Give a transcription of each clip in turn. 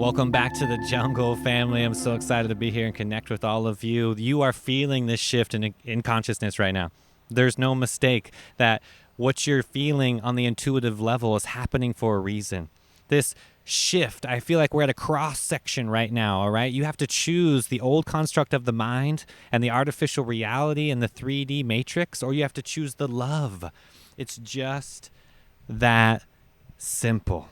Welcome back to the jungle, family. I'm so excited to be here and connect with all of you. You are feeling this shift in consciousness right now. There's no mistake that what you're feeling on the intuitive level is happening for a reason. This shift, I feel like we're at a cross section right now, all right? You have to choose the old construct of the mind and the artificial reality and the 3D matrix, or you have to choose the love. It's just that simple.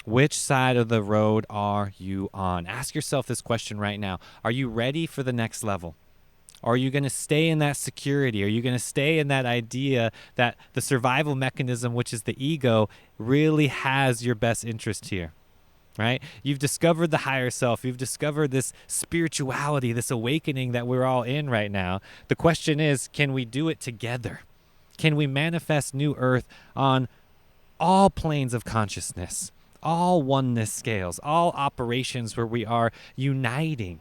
Which side of the road are you on? Ask yourself this question right now. Are you ready for the next level? Are you going to stay in that security? Are you going to stay in that idea that the survival mechanism, which is the ego, really has your best interest here? Right? You've discovered the higher self. You've discovered this spirituality, this awakening that we're all in right now. The question is, can we do it together? Can we manifest new earth on all planes of consciousness? All oneness scales, all operations where we are uniting.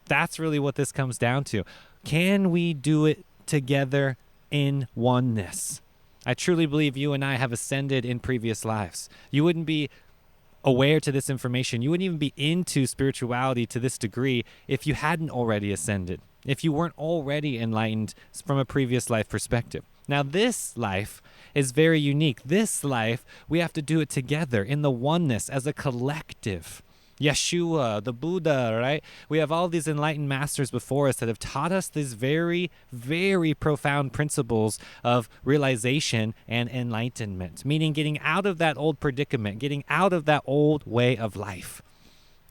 That's really what this comes down to. Can we do it together in oneness? I truly believe you and I have ascended in previous lives. You wouldn't be aware to this information. You wouldn't even be into spirituality to this degree if you hadn't already ascended, if you weren't already enlightened from a previous life perspective. Now, this life is very unique. This life, we have to do it together in the oneness as a collective. Yeshua, the Buddha, right? We have all these enlightened masters before us that have taught us these very, very profound principles of realization and enlightenment, meaning getting out of that old predicament, getting out of that old way of life.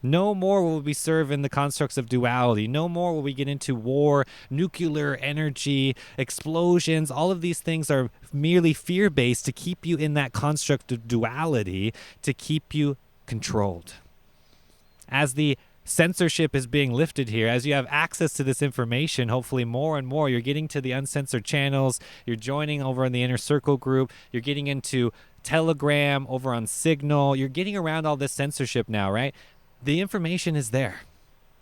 No more will we serve in the constructs of duality. No more will we get into war, nuclear energy, explosions. All of these things are merely fear-based to keep you in that construct of duality, to keep you controlled. As the censorship is being lifted here, as you have access to this information, hopefully more and more, you're getting to the uncensored channels, you're joining over in the inner circle group, you're getting into Telegram, over on Signal, you're getting around all this censorship now, right? The information is there.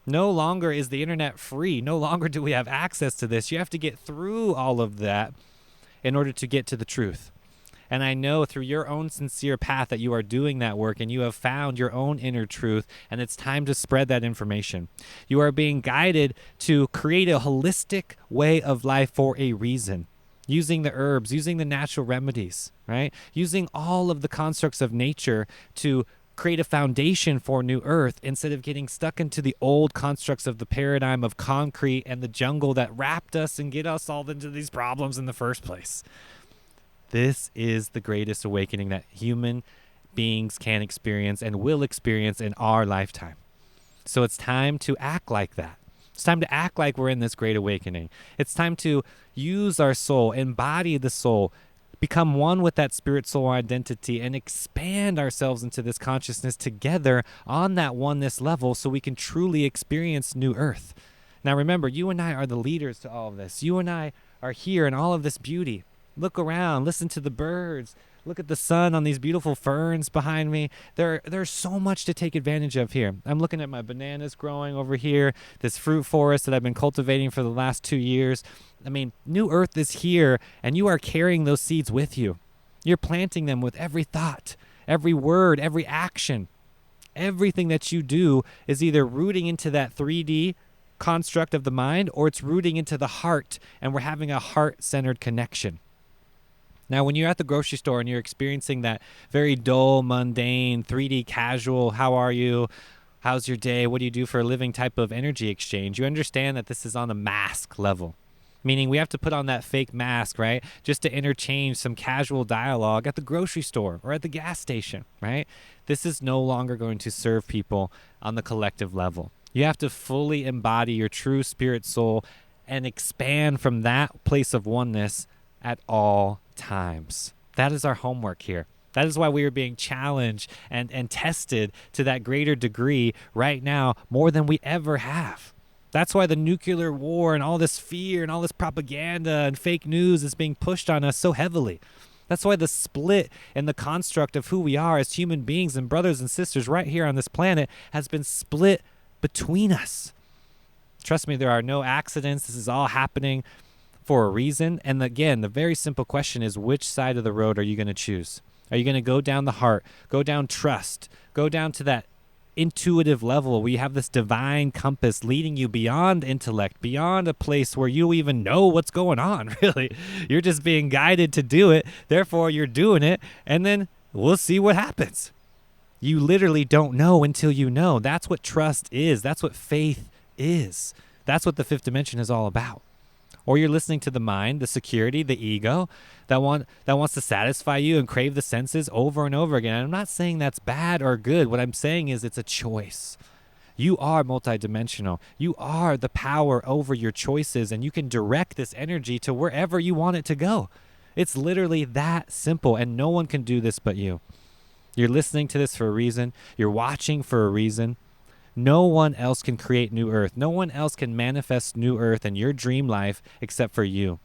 No longer is the internet free. No longer do we have access to this. You have to get through all of that in order to get to the truth. And I know through your own sincere path that you are doing that work and you have found your own inner truth, and it's time to spread that information. You are being guided to create a holistic way of life for a reason. Using the herbs, using the natural remedies, right? Using all of the constructs of nature to create a foundation for new earth instead of getting stuck into the old constructs of the paradigm of concrete and the jungle that wrapped us and get us all into these problems in the first place. This is the greatest awakening that human beings can experience and will experience in our lifetime. So it's time to act like that. It's time to act like we're in this great awakening. It's time to use our soul, embody the soul, become one with that spirit soul identity, and expand ourselves into this consciousness together on that oneness level so we can truly experience new earth. Now remember, you and I are the leaders to all of this. You and I are here in all of this beauty. Look around, listen to the birds, look at the sun on these beautiful ferns behind me. There's so much to take advantage of here. I'm looking at my bananas growing over here, this fruit forest that I've been cultivating for the last 2 years. I mean, new earth is here, and you are carrying those seeds with you. You're planting them with every thought, every word, every action. Everything that you do is either rooting into that 3D construct of the mind, or it's rooting into the heart, and we're having a heart-centered connection. Now, when you're at the grocery store and you're experiencing that very dull, mundane, 3D casual, how are you? How's your day? What do you do for a living type of energy exchange? You understand that this is on a mask level, meaning we have to put on that fake mask, right? Just to interchange some casual dialogue at the grocery store or at the gas station, right? This is no longer going to serve people on the collective level. You have to fully embody your true spirit soul and expand from that place of oneness at all times. That is our homework here. That is why we are being challenged and tested to that greater degree right now, more than we ever have. That's why the nuclear war and all this fear and all this propaganda and fake news is being pushed on us so heavily. That's why the split in the construct of who we are as human beings and brothers and sisters right here on this planet has been split between us. Trust me, there are no accidents. This is all happening for a reason. And again, the very simple question is, which side of the road are you going to choose? Are you going to go down the heart, go down trust, go down to that intuitive level where you have this divine compass leading you beyond intellect, beyond a place where you even know what's going on, really. You're just being guided to do it. Therefore, you're doing it, and then we'll see what happens. You literally don't know until you know. That's what trust is. That's what faith is. That's what the fifth dimension is all about. Or you're listening to the mind, the security, the ego that wants to satisfy you and crave the senses over and over again. And I'm not saying that's bad or good. What I'm saying is it's a choice. You are multidimensional. You are the power over your choices, and you can direct this energy to wherever you want it to go. It's literally that simple, and no one can do this but you. You're listening to this for a reason. You're watching for a reason. No one else can create new earth. No one else can manifest new earth in your dream life except for you.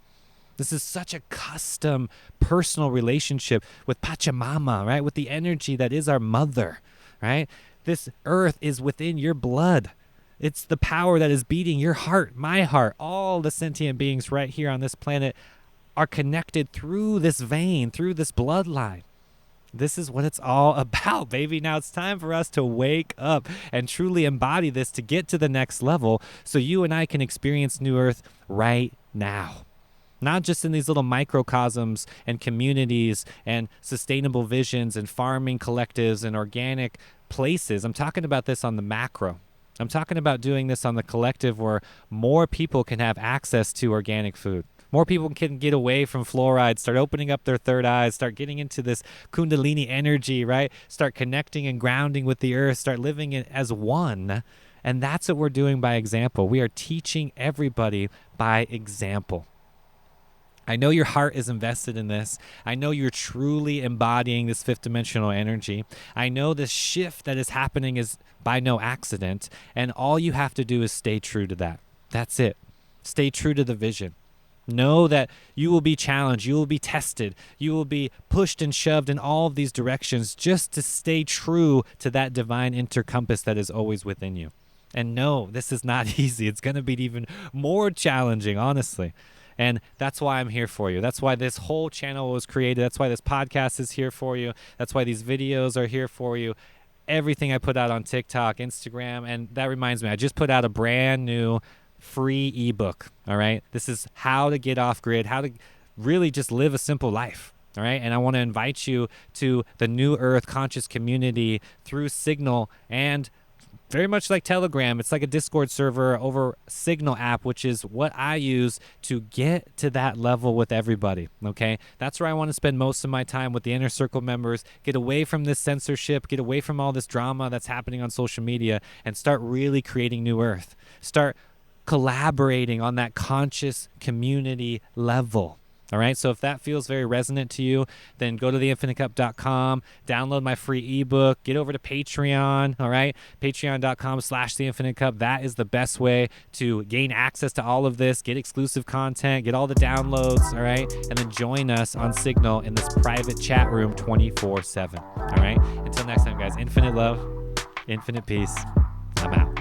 This is such a custom, personal relationship with Pachamama, right? With the energy that is our mother, right? This earth is within your blood. It's the power that is beating your heart, my heart. All the sentient beings right here on this planet are connected through this vein, through this bloodline. This is what it's all about, baby. Now it's time for us to wake up and truly embody this to get to the next level so you and I can experience New Earth right now. Not just in these little microcosms and communities and sustainable visions and farming collectives and organic places. I'm talking about this on the macro. I'm talking about doing this on the collective where more people can have access to organic food. More people can get away from fluoride, start opening up their third eyes, start getting into this kundalini energy, right? Start connecting and grounding with the earth, start living it as one. And that's what we're doing by example. We are teaching everybody by example. I know your heart is invested in this. I know you're truly embodying this fifth dimensional energy. I know this shift that is happening is by no accident. And all you have to do is stay true to that. That's it. Stay true to the vision. Know that you will be challenged, you will be tested, you will be pushed and shoved in all of these directions just to stay true to that divine intercompass that is always within you. And no, this is not easy. It's going to be even more challenging, honestly. And that's why I'm here for you. That's why this whole channel was created. That's why this podcast is here for you. That's why these videos are here for you. Everything I put out on TikTok, Instagram, and that reminds me, I just put out a brand new free ebook. All right. This is how to get off grid, how to really just live a simple life. All right. And I want to invite you to the New Earth conscious community through Signal, and very much like Telegram. It's like a Discord server over Signal app, which is what I use to get to that level with everybody. Okay. That's where I want to spend most of my time with the inner circle members, get away from this censorship, get away from all this drama that's happening on social media, and start really creating New Earth. Start collaborating on that conscious community level. All right. So if that feels very resonant to you, then go to theinfinitecup.com, download my free ebook, get over to Patreon. All right. Patreon.com/theinfinitecup. That is the best way to gain access to all of this, get exclusive content, get all the downloads. All right. And then join us on Signal in this private chat room 24/7. All right. Until next time, guys, infinite love, infinite peace. I'm out.